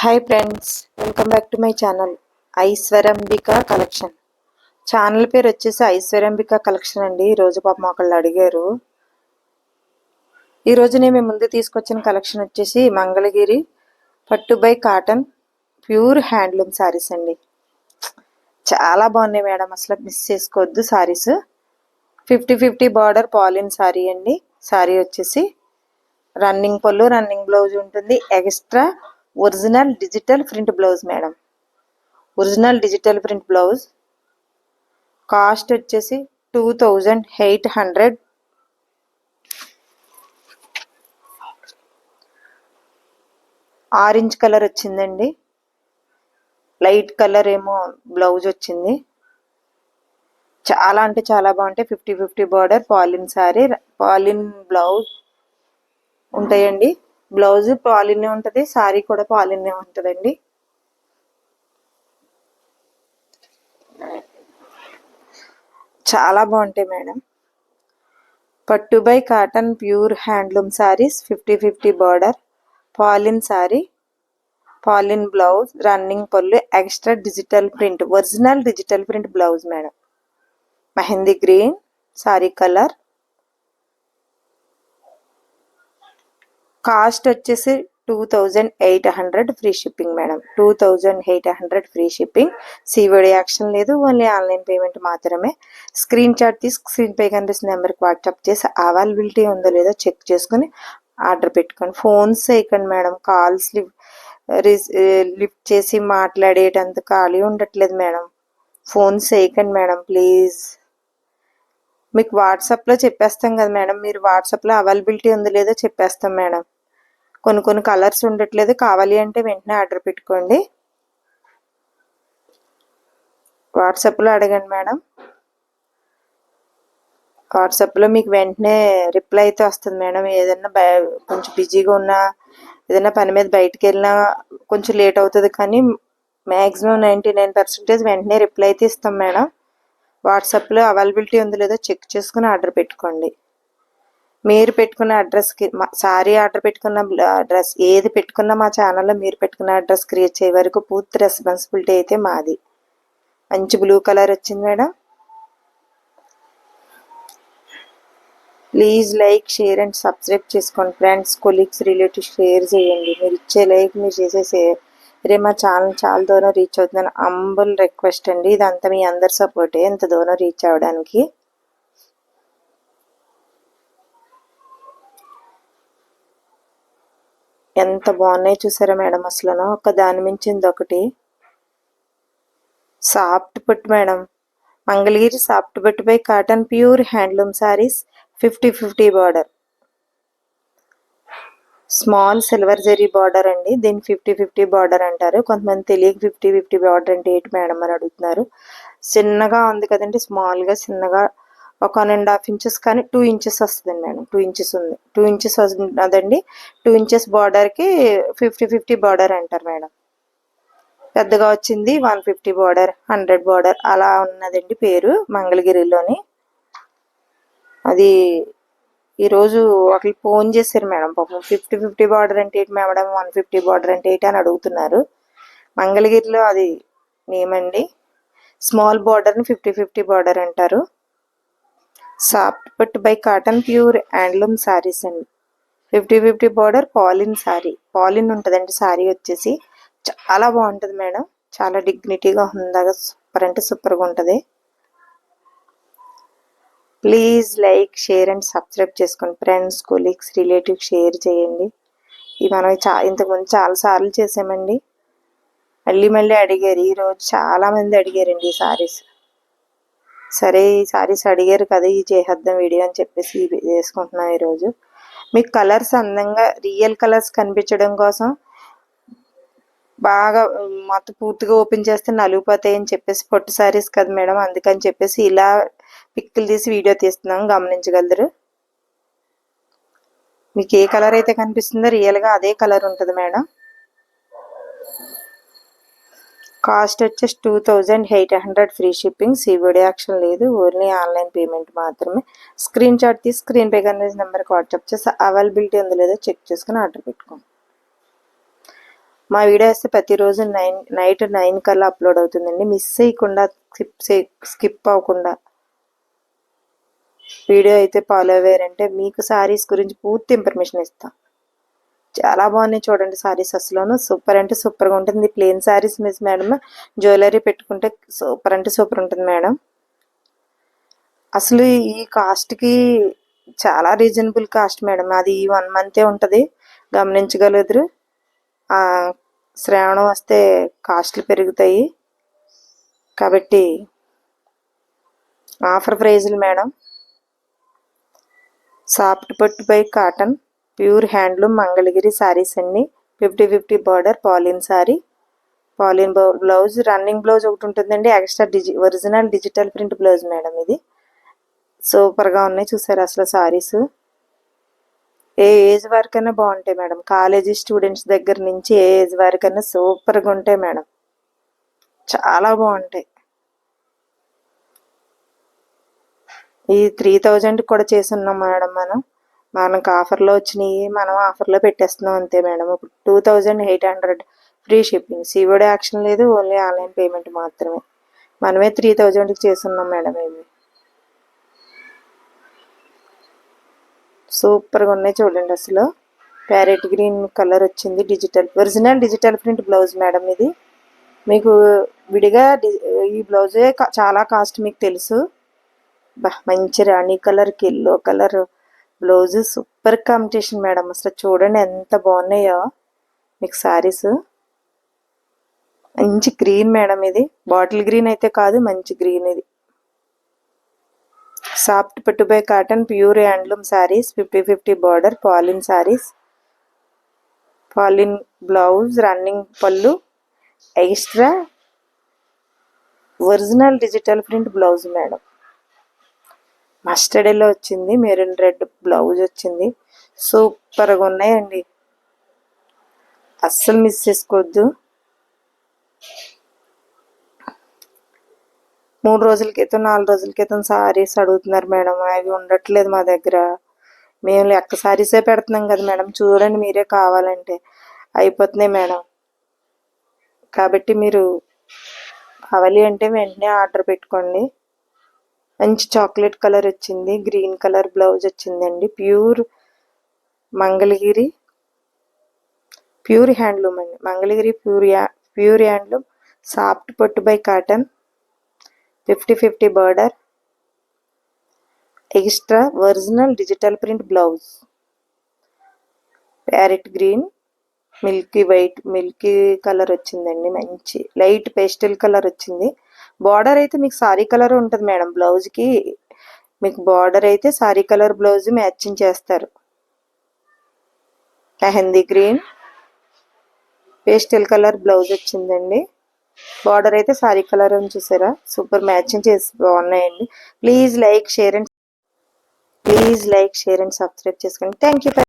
Hi friends, welcome back to my channel Aishwaryambika collection. Channel పేరు వచ్చేసి ఐశ్వర్యంబిక collection అండి. ఈరోజు పాపం ఒకళ్ళు అడిగారు. ఈరోజు నేను ముందు తీసుకొచ్చిన కలెక్షన్ వచ్చేసి మంగళగిరి పట్టు by cotton pure handloom saris అండి. చాలా బాగున్నాయి మేడం, అసలు మిస్ చేసుకోవద్దు శారీస్. 50-50 బార్డర్ పాలిన్ శారీ అండి. శారీ వచ్చేసి రన్నింగ్ పళ్ళు, రన్నింగ్ బ్లౌజ్ ఉంటుంది. Extra original digital print blouse madam. Original digital print blouse. Cost వచ్చేసి 2800. ఆరెంజ్ కలర్ వచ్చిందండి. లైట్ కలర్ ఏమో బ్లౌజ్ వచ్చింది. చాలా అంటే చాలా బాగుంటాయి. 50-50 బార్డర్ పాలిన్ శారీ, పాలిన్ బ్లౌజ్ ఉంటాయండి. బ్లౌజ్ పాలిన్ ఉంటుంది, శారీ కూడా పాలిన్ ఉంటుందండి. చాలా బాగుంటాయి మేడం. పట్టు by cotton pure handloom saris, 50-50 border పాలిన్ శారీ, పాలిన్ బ్లౌజ్, రన్నింగ్ పళ్ళు, extra digital print, original digital print blouse madam. Mehndi green sari colour. Cost వచ్చేసి 2800 free shipping madam. 2800 free shipping. CVD action లేదు, ఓన్లీ ఆన్లైన్ పేమెంట్ మాత్రమే. స్క్రీన్ షాట్ తీసి screen పై కనిపిస్తున్న నెంబర్కి WhatsApp చేసి అవైలబిలిటీ ఉందో లేదో చెక్ చేసుకుని ఆర్డర్ పెట్టుకోండి. ఫోన్స్ చేయకండి మేడం. కాల్స్ లిఫ్ట్ చేసి మాట్లాడేటంత ఖాళీ ఉండట్లేదు మేడం. ఫోన్స్ చేయకండి మేడం ప్లీజ్. మీకు వాట్సాప్లో చెప్పేస్తాం కదా మేడం, మీరు వాట్సాప్లో అవైలబిలిటీ ఉందో లేదో చెప్పేస్తాం మేడం. కొన్ని కలర్స్ ఉండట్లేదు, కావాలి అంటే వెంటనే ఆర్డర్ పెట్టుకోండి. వాట్సాప్లో అడగండి మేడం. వాట్సాప్లో మీకు వెంటనే రిప్లై అయితే వస్తుంది మేడం. ఏదైనా కొంచెం బిజీగా ఉన్నా, ఏదైనా పని మీద బయటికి వెళ్ళినా కొంచెం లేట్ అవుతుంది, కానీ మ్యాక్సిమం 99% వెంటనే రిప్లై అయితే ఇస్తాం మేడం. వాట్సాప్లో అవైలబిలిటీ ఉందో లేదో చెక్ చేసుకుని ఆర్డర్ పెట్టుకోండి. మీరు పెట్టుకున్న అడ్రస్కి సారీ ఆర్డర్ పెట్టుకున్న అడ్రస్ ఏది పెట్టుకున్నా మా ఛానల్లో మీరు పెట్టుకున్న అడ్రస్ క్రియేట్ చేయే వరకు పూర్తి రెస్పాన్సిబిలిటీ అయితే మాది. మంచి బ్లూ కలర్ వచ్చింది madam. Please like, share and subscribe చేసుకోండి ఫ్రెండ్స్, కొలీగ్స్, రిలేటివ్స్ షేర్ చేయండి. మీరు ఇచ్చే లైక్, మీరు చేసే షేర్ మా ఛానల్ చాలా దూరం రీచ్ అవుతుందని అంబుల్ రిక్వెస్ట్ అండి. ఇదంతా మీ అందరి సపోర్టే ఎంత దూరం రీచ్ అవ్వడానికి. ఎంత బాగున్నాయి చూసారా మేడం, అసలు ఒక దాని మించింది ఒకటి. సాఫ్ట్ పట్టు మేడం. మంగళగిరి సాఫ్ట్ పట్టు by cotton pure handloom saris, 50-50 border. Small silver zari border అండి. దీన్ని 50-50 బార్డర్ అంటారు. కొంతమంది తెలియక 50-50 బార్డర్ అంటే ఏంటి మేడం అని అడుగుతున్నారు. చిన్నగా ఉంది కదండి, స్మాల్గా చిన్నగా 1.5 ఇంచెస్ కానీ 2 ఇంచెస్ వస్తుందండి మేడం. 2 ఇంచెస్ ఉంది, 2 ఇంచెస్ అదండి. 2 ఇంచెస్ బార్డర్కి 50-50 బార్డర్ అంటారు మేడం. పెద్దగా వచ్చింది 150 బార్డర్, 100 బార్డర్ అలా ఉన్నదండి పేరు మంగళగిరిలోని. అది ఈరోజు ఒకళ్ళు ఫోన్ చేశారు మేడం, పాపం 50-50 బార్డర్ అంటే ఏంటి మేడం, 150 బార్డర్ అంటే ఏంటి అని అడుగుతున్నారు. మంగళగిరిలో అది నేమండి. స్మాల్ బార్డర్ని 50-50 బార్డర్ అంటారు. సాఫ్ట్ పట్టు by cotton pure handloom saris అండి. 50-50 బార్డర్ పాలిన్ శారీ, పాలిన్ ఉంటుందండి శారీ వచ్చేసి. చాలా బాగుంటుంది మేడం, చాలా డిగ్నిటీగా ఉందాగా, సూపర్ అంటే సూపర్గా ఉంటుంది. Please like, share and subscribe చేసుకోండి ఫ్రెండ్స్, కొలీగ్స్, రిలేటివ్స్ షేర్ చేయండి. ఇది మనం ఇంతకుముందు చాలాసార్లు చేసామండి. మళ్ళీ అడిగారు. ఈరోజు చాలామంది అడిగారండి ఈ శారీస్. సరే ఈ శారీస్ అడిగారు కదా, ఈ చేసేద్దాం వీడియో అని చెప్పేసి ఇది చేసుకుంటున్నాం ఈరోజు. మీకు కలర్స్ అందంగా రియల్ కలర్స్ కనిపించడం కోసం బాగా మొత్తం పూర్తిగా ఓపెన్ చేస్తే నలిగిపోతాయి అని చెప్పేసి, పొట్టు శారీస్ కదా మేడం, అందుకని చెప్పేసి ఇలా పిక్కులు తీసి వీడియో తీస్తున్నాం, గమనించగలరు. మీకు ఏ కలర్ అయితే కనిపిస్తుందో రియల్గా అదే కలర్ ఉంటుంది మేడం. కాస్ట్ వచ్చేసి 2800 ఫ్రీ షిప్పింగ్. సివిడి యాక్షన్ లేదు, ఓన్లీ ఆన్లైన్ పేమెంట్ మాత్రమే. స్క్రీన్ షాట్ తీసి స్క్రీన్ పై కనిపించిన నెంబర్కి వాట్సాప్ చేసి అవైలబిలిటీ ఉందో లేదో చెక్ చేసుకుని ఆర్డర్ పెట్టుకోండి. మా వీడియో వేస్తే ప్రతిరోజు నైట్ 9 కల్లా అప్లోడ్ అవుతుందండి. మిస్ చేయకుండా స్కిప్ అవ్వకుండా వీడియో అయితే ఫాలో అయ్యారంటే మీకు సారీస్ గురించి పూర్తి ఇన్ఫర్మేషన్ ఇస్తాం. చాలా బాగున్నాయి చూడండి సారీస్, అసలు సూపర్ అంటే సూపర్గా ఉంటుంది. Plain saris miss madam jewellery పెట్టుకుంటే సూపర్ అంటే సూపర్ ఉంటుంది మేడం. అసలు ఈ కాస్ట్కి చాలా రీజనబుల్ కాస్ట్ మేడం. అది 1 మంతే ఉంటుంది, గమనించగలుగుతారు. శ్రావణం వస్తే కాస్ట్లు పెరుగుతాయి కాబట్టి ఆఫర్ ప్రైజులు మేడం. సాఫ్ట్ పట్టు by cotton pure handloom Mangalagiri saris అన్ని 50-50 బార్డర్ పాలిన్ శారీ, పాలిన్ బ్లౌజ్, రన్నింగ్ బ్లౌజ్ ఒకటి ఉంటుందండి, extra original digital print blouse madam. ఇది సూపర్గా ఉన్నాయి చూసారు అసలు సారీస్. ఏ ఏజ్ వరకైనా బాగుంటాయి మేడం. కాలేజీ స్టూడెంట్స్ దగ్గర నుంచి ఏ ఏజ్ వరకైనా సూపర్గా ఉంటాయి మేడం, చాలా బాగుంటాయి. ఈ 3000 కూడా చేసున్నాం మేడం. మనకు ఆఫర్లో వచ్చినాయి, మనం ఆఫర్లో పెట్టేస్తున్నాం అంతే మేడం. ఇప్పుడు 2800 ఫ్రీ షిప్పింగ్, సిఓడి యాక్షన్ లేదు, ఓన్లీ ఆన్లైన్ పేమెంట్ మాత్రమే. మనమే 3000కి చేస్తున్నాం మేడం. ఇవి సూపర్గా ఉన్నాయి చూడండి అసలు. ప్యారెట్ గ్రీన్ కలర్ వచ్చింది, original digital print blouse madam. ఇది మీకు విడిగా ఈ బ్లౌజే చాలా కాస్ట్ మీకు తెలుసు. మంచి రాణి కలర్కి yellow colour blouse, super competition madam. అసలు చూడండి ఎంత బాగున్నాయో మీకు సారీస్. మంచి గ్రీన్ మేడం, ఇది బాటిల్ గ్రీన్ అయితే కాదు, మంచి గ్రీన్. ఇది సాఫ్ట్ పట్టు by cotton pure handloom saris 50-50 border పాలిన్ శారీస్, పాలిన్ బ్లౌజ్, రన్నింగ్ పళ్ళు, extra original digital print blouse madam. Mustard yellow వచ్చింది, మెరూన్ రెడ్ బ్లౌజ్ వచ్చింది. సూపర్గా ఉన్నాయండి, అస్సలు మిస్ చేసుకోవద్దు. 3 రోజుల క్రితం 4 రోజుల క్రితం సారీస్ అడుగుతున్నారు మేడం, అవి ఉండట్లేదు మా దగ్గర. మేము లెక్క సారీసే పెడుతున్నాం కదా మేడం, చూడండి మీరే కావాలంటే. అయిపోతున్నాయి మేడం. కాబట్టి మీరు కావాలి అంటే వెంటనే ఆర్డర్ పెట్టుకోండి. మంచి చాక్లెట్ కలర్ వచ్చింది, గ్రీన్ కలర్ బ్లౌజ్ వచ్చిందండి. ప్యూర్ మంగళగిరి ప్యూర్ హ్యాండ్లూమ్ అండి, మంగళగిరి ప్యూర్ హ్యాండ్లూమ్ సాఫ్ట్ పట్టు by cotton 50-50 border, extra original digital print blouse, parrot green, Milky colour వచ్చిందండి. మంచి లైట్ పేస్టల్ కలర్ వచ్చింది. బార్డర్ అయితే మీకు సారీ కలర్ ఉంటుంది మేడం. బ్లౌజ్కి మీకు బార్డర్ అయితే సారీ కలర్ బ్లౌజ్ మ్యాచింగ్ చేస్తారు. Mehndi green pastel colour blouse వచ్చిందండి. బార్డర్ అయితే సారీ కలర్ అని చూసారా, సూపర్ మ్యాచింగ్ చేసి బాగున్నాయండి. Please like share and subscribe చేసుకోండి. Thank you.